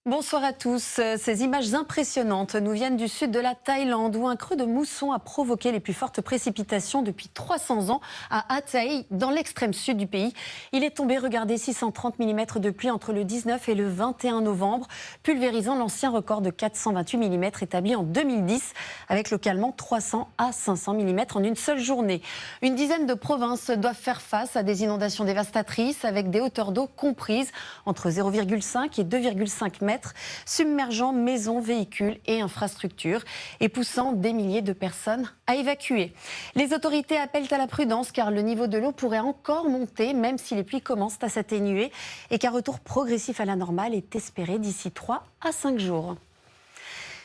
Bonsoir à tous. Ces images impressionnantes nous viennent du sud de la Thaïlande où un creux de mousson a provoqué les plus fortes précipitations depuis 300 ans à Hatay, dans l'extrême sud du pays. Il est tombé, regardez, 630 mm de pluie entre le 19 et le 21 novembre, pulvérisant l'ancien record de 428 mm établi en 2010, avec localement 300 à 500 mm en une seule journée. Une dizaine de provinces doivent faire face à des inondations dévastatrices avec des hauteurs d'eau comprises entre 0,5 et 2,5 mètres, submergeant maisons, véhicules et infrastructures et poussant des milliers de personnes à évacuer. Les autorités appellent à la prudence car le niveau de l'eau pourrait encore monter même si les pluies commencent à s'atténuer et qu'un retour progressif à la normale est espéré d'ici 3 à 5 jours.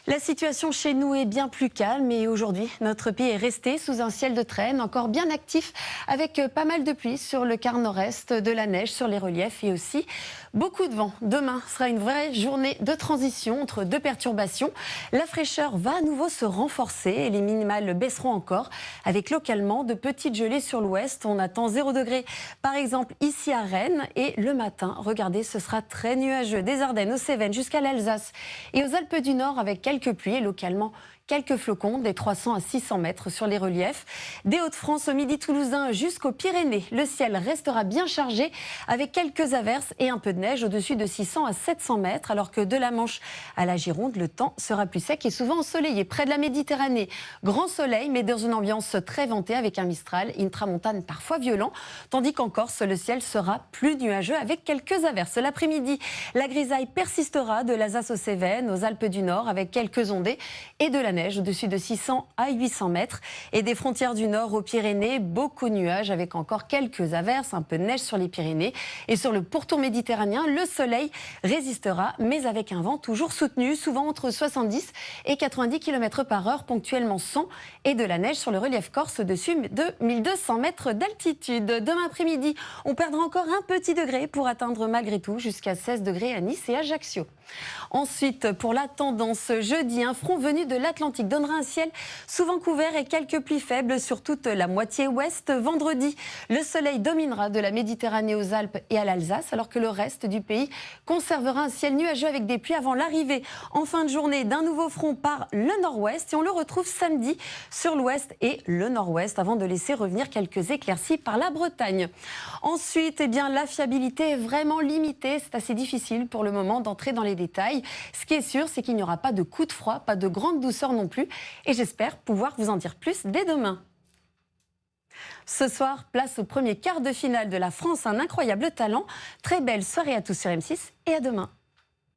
La situation chez nous est bien plus calme et aujourd'hui, notre pays est resté sous un ciel de traîne encore bien actif avec pas mal de pluie sur le quart nord-est, de la neige sur les reliefs et aussi beaucoup de vent. Demain sera une vraie journée de transition entre deux perturbations. La fraîcheur va à nouveau se renforcer et les minimales baisseront encore avec localement de petites gelées sur l'ouest. On attend 0 degré par exemple ici à Rennes et le matin, regardez, ce sera très nuageux des Ardennes aux Cévennes jusqu'à l'Alsace et aux Alpes du Nord avec quelques pluies et localement quelques flocons des 300 à 600 mètres sur les reliefs. Des Hauts-de-France au midi toulousain jusqu'aux Pyrénées, le ciel restera bien chargé avec quelques averses et un peu de neige au-dessus de 600 à 700 mètres, alors que de la Manche à la Gironde, le temps sera plus sec et souvent ensoleillé. Près de la Méditerranée, grand soleil, mais dans une ambiance très ventée avec un Mistral, une tramontane parfois violent, tandis qu'en Corse, le ciel sera plus nuageux avec quelques averses. L'après-midi, la grisaille persistera de l'Alsace aux Cévennes, aux Alpes du Nord, avec quelques ondées et de la neige au-dessus de 600 à 800 mètres. Et des frontières du Nord aux Pyrénées, beaucoup de nuages avec encore quelques averses, un peu de neige sur les Pyrénées. Et sur le pourtour méditerranéen, le soleil résistera, mais avec un vent toujours soutenu, souvent entre 70 et 90 km/h, ponctuellement 100, et de la neige sur le relief corse au-dessus de 1200 mètres d'altitude. Demain après-midi, on perdra encore un petit degré pour atteindre malgré tout jusqu'à 16 degrés à Nice et Ajaccio. Ensuite, pour la tendance, jeudi, un front venu de l'Atlantique donnera un ciel souvent couvert et quelques pluies faibles sur toute la moitié ouest. Vendredi, le soleil dominera de la Méditerranée aux Alpes et à l'Alsace, alors que le reste du pays conservera un ciel nuageux avec des pluies avant l'arrivée en fin de journée d'un nouveau front par le nord-ouest. Et on le retrouve samedi sur l'ouest et le nord-ouest avant de laisser revenir quelques éclaircies par la Bretagne. Ensuite, la fiabilité est vraiment limitée. C'est assez difficile pour le moment d'entrer dans les détails. Ce qui est sûr, c'est qu'il n'y aura pas de coup de froid, pas de grande douceur non plus. Et j'espère pouvoir vous en dire plus dès demain. Ce soir, place au premier quart de finale de la France, un incroyable talent. Très belle soirée à tous sur M6 et à demain.